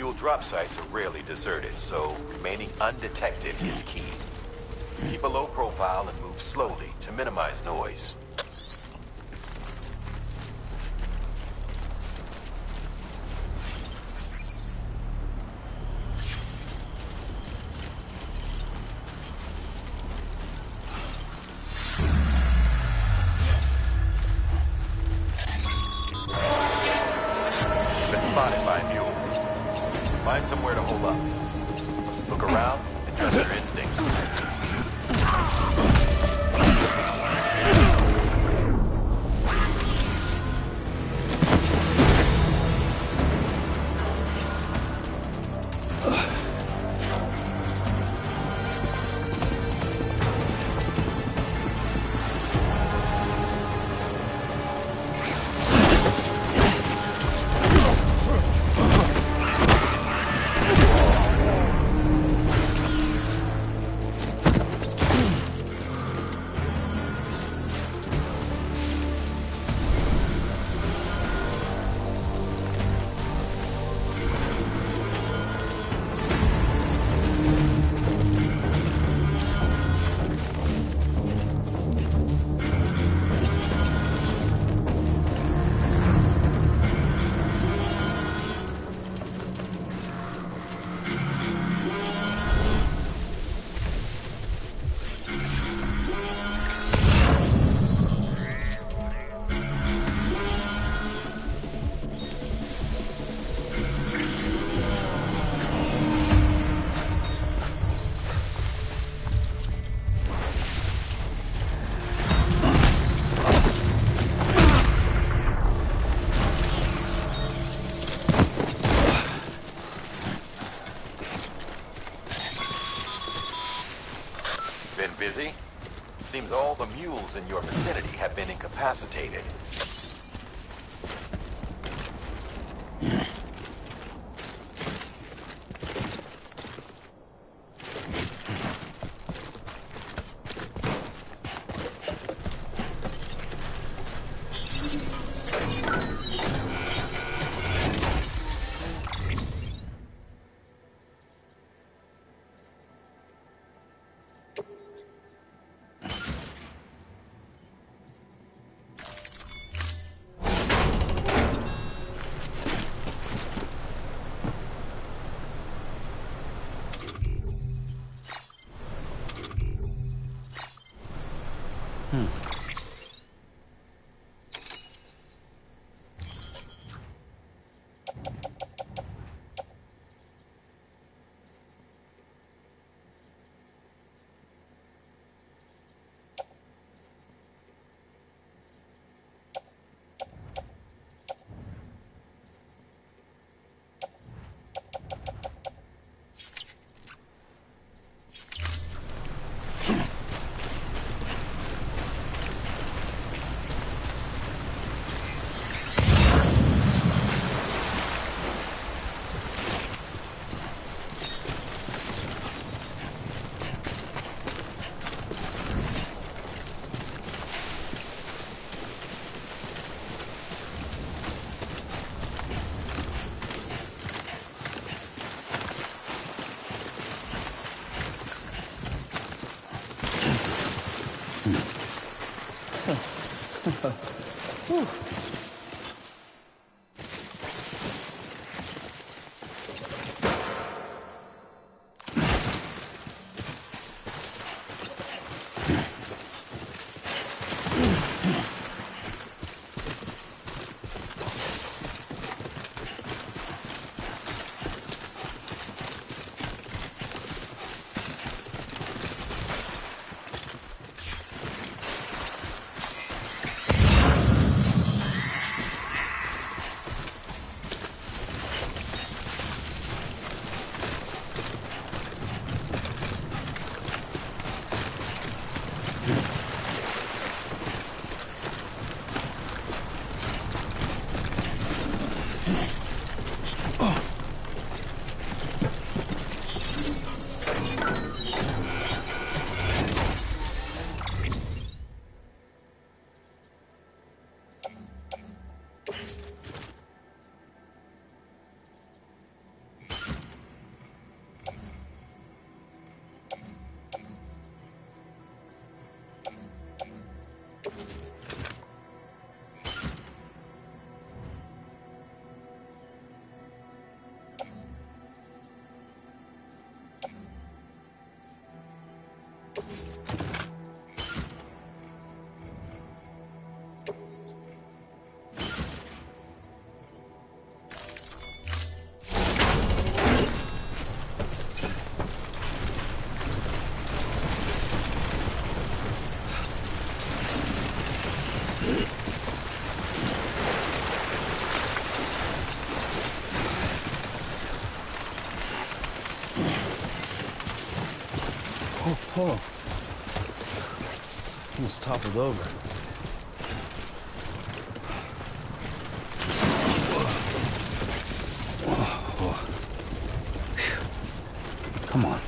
[SPEAKER 9] Fuel drop sites are rarely deserted, so remaining undetected is key. Keep a low profile and move slowly to minimize noise. Spotted by a mule. Find somewhere to hold up. Look around and trust your instincts. Busy? Seems all the mules in your vicinity have been incapacitated.
[SPEAKER 2] Oh. Almost toppled over. Come on.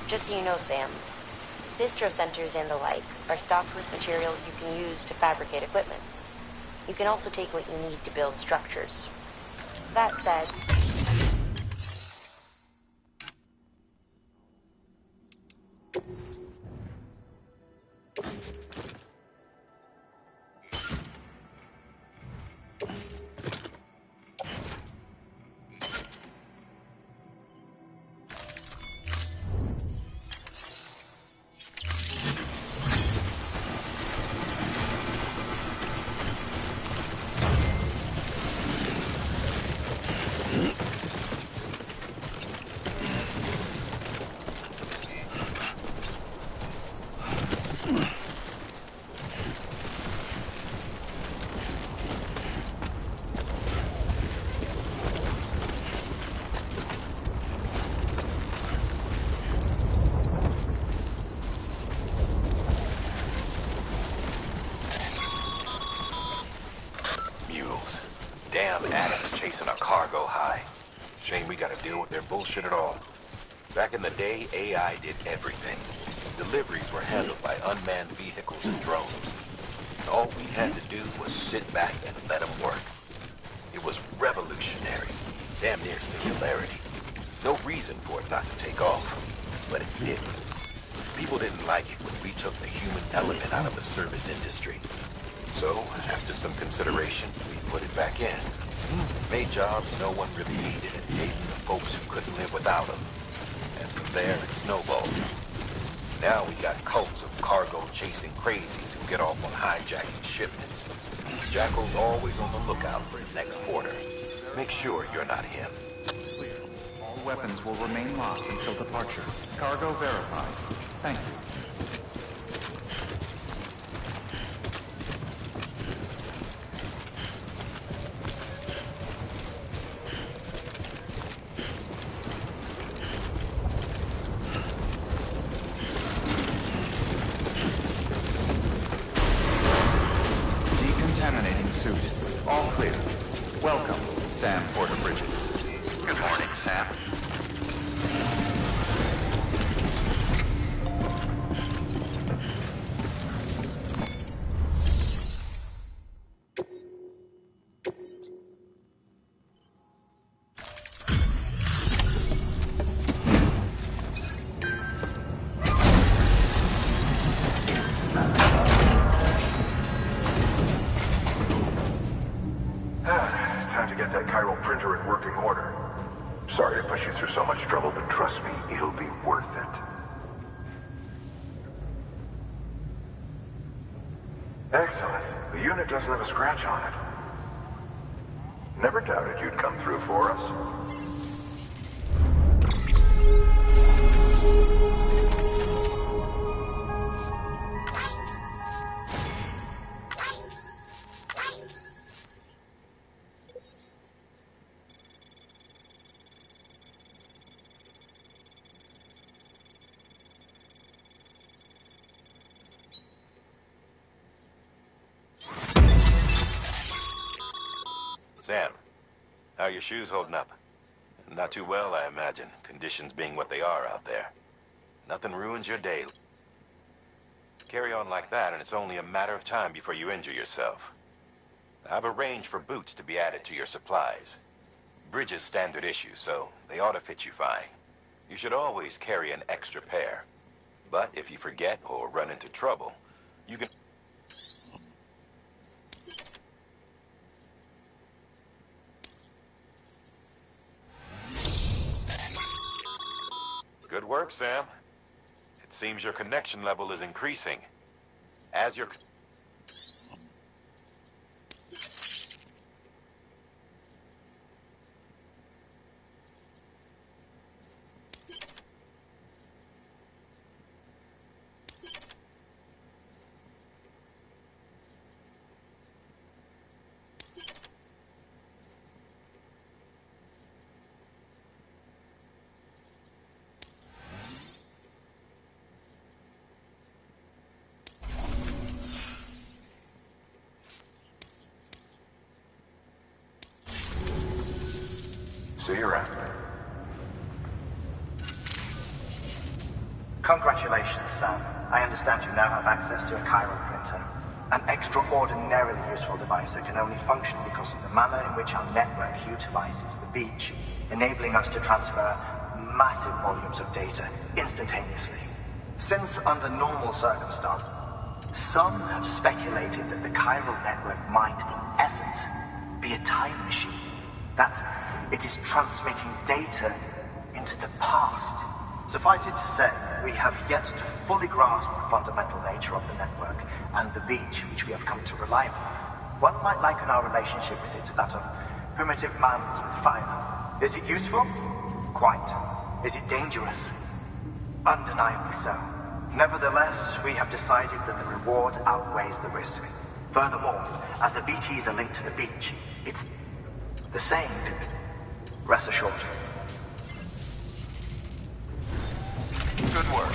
[SPEAKER 6] Just so you know, Sam, bistro centers and the like are stocked with materials you can use to fabricate equipment. You can also take what you need to build structures. That said,
[SPEAKER 9] chasing a cargo high. Shame we gotta deal with their bullshit at all. Back in the day, AI did everything. Deliveries were handled by unmanned vehicles and drones. All we had to do was sit back and let them work. It was revolutionary, damn near singularity. No reason for it not to take off, but it didn't. People didn't like it when we took the human element out of the service industry. So, after some consideration, we put it back in. Made jobs no one really needed and gave them to folks who couldn't live without them. And from there, it snowballed. Now we got cults of cargo-chasing crazies who get off on hijacking shipments. Jackal's always on the lookout for his next order. Make sure you're not him.
[SPEAKER 11] Clear. All weapons will remain locked until departure. Cargo verified. Thank you. Sam Porter Bridges.
[SPEAKER 5] Good morning, Sam.
[SPEAKER 4] Time to get that chiral printer in working order. Sorry to push you through so much trouble, but trust me, it'll be worth it. Excellent. The unit doesn't have a scratch on it. Never doubted you'd come through for us.
[SPEAKER 9] Sam, how are your shoes holding up? Not too well, I imagine, conditions being what they are out there. Nothing ruins your day. Carry on like that, and it's only a matter of time before you injure yourself. I've arranged for boots to be added to your supplies. Bridges standard issue, so they ought to fit you fine. You should always carry an extra pair. But if you forget or run into trouble, you can... Good work, Sam. It seems your connection level is increasing. As your...
[SPEAKER 4] See you around.
[SPEAKER 17] Congratulations, Sam. I understand you now have access to a chiral printer. An extraordinarily useful device that can only function because of the manner in which our network utilizes the beach, enabling us to transfer massive volumes of data instantaneously. Since under normal circumstances, some have speculated that the chiral network might, in essence, be a time machine. That it is transmitting data into the past. Suffice it to say, we have yet to fully grasp the fundamental nature of the network and the beach which we have come to rely on. One might liken our relationship with it to that of primitive mans with fire. Is it useful? Quite. Is it dangerous? Undeniably so. Nevertheless, we have decided that the reward outweighs the risk. Furthermore, as the BTs are linked to the beach, it's the same. Rest assured.
[SPEAKER 5] Good work.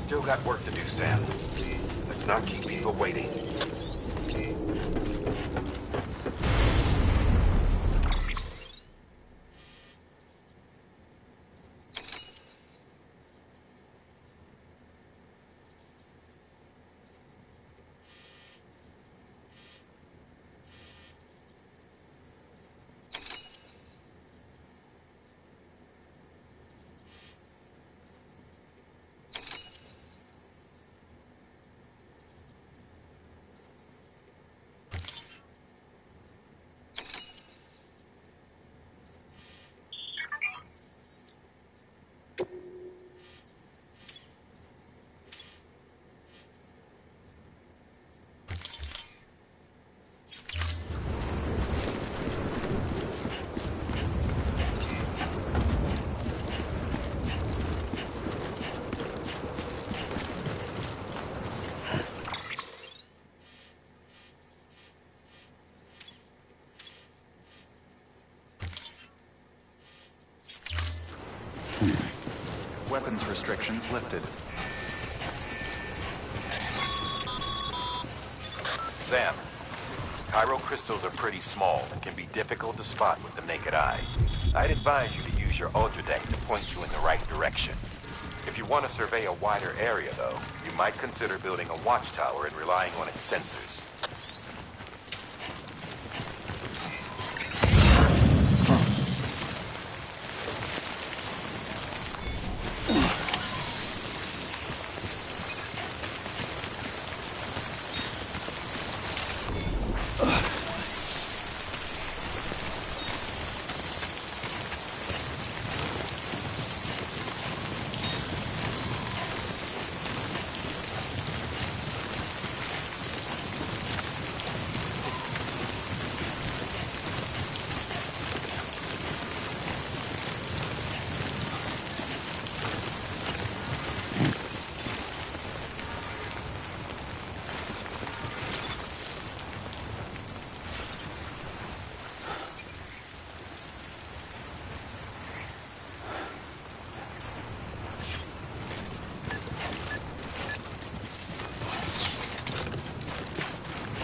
[SPEAKER 1] Still got work to do, Sam. Let's not keep people waiting.
[SPEAKER 11] Weapons restrictions lifted.
[SPEAKER 9] Sam, chiral crystals are pretty small and can be difficult to spot with the naked eye. I'd advise you to use your ultradeck to point you in the right direction. If you want to survey a wider area, though, you might consider building a watchtower and relying on its sensors.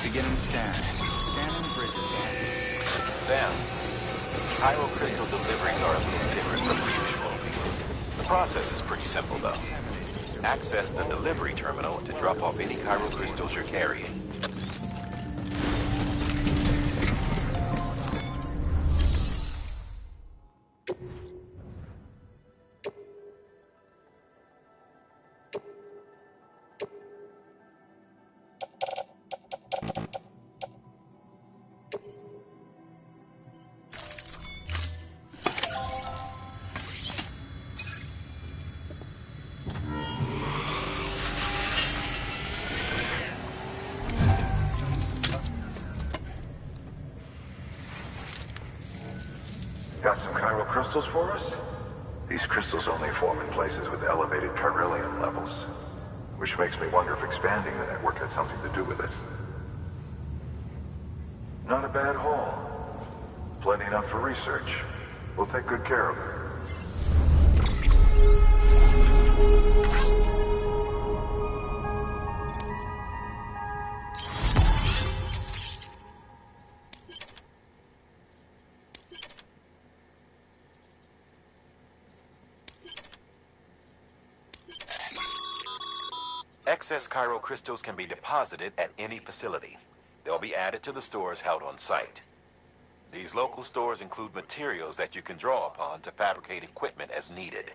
[SPEAKER 11] Beginning scan. Scanning bridges.
[SPEAKER 9] Sam, chiral crystal deliveries are a little different from usual. The process is pretty simple, though. Access the delivery terminal to drop off any chiral crystals you're carrying.
[SPEAKER 4] Got some chiral crystals for us? These crystals only form in places with elevated chiralium levels, which makes me wonder if expanding the network had something to do with it. Not a bad haul. Plenty enough for research. We'll take good care of it.
[SPEAKER 9] Excess chiral crystals can be deposited at any facility. They'll be added to the stores held on site. These local stores include materials that you can draw upon to fabricate equipment as needed.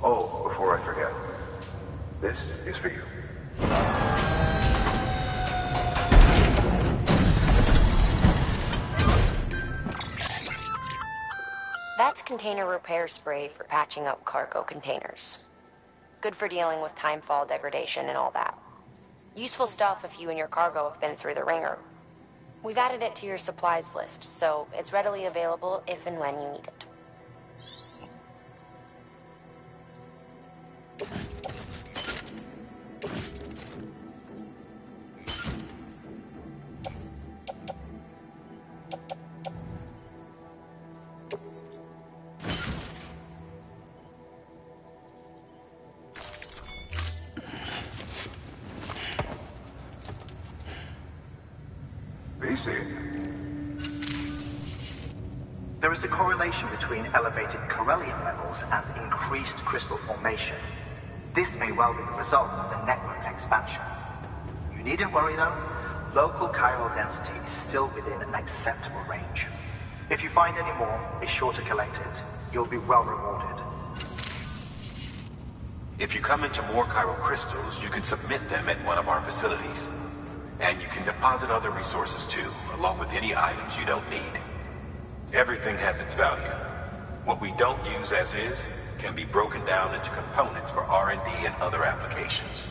[SPEAKER 4] Oh, before I forget, this is for you.
[SPEAKER 6] That's container repair spray for patching up cargo containers. Good for dealing with timefall degradation and all that. Useful stuff if you and your cargo have been through the ringer. We've added it to your supplies list, so it's readily available if and when you need it.
[SPEAKER 17] There is a correlation between elevated chiralium levels and increased crystal formation. This may well be the result of the network's expansion. You needn't worry though. Local chiral density is still within an acceptable range. If you find any more, be sure to collect it. You'll be well rewarded.
[SPEAKER 9] If you come into more chiral crystals, you can submit them at one of our facilities.
[SPEAKER 1] And you can deposit other resources too, along with any items you don't need. Everything has its value. What we don't use as is can be broken down into components for R&D and other applications.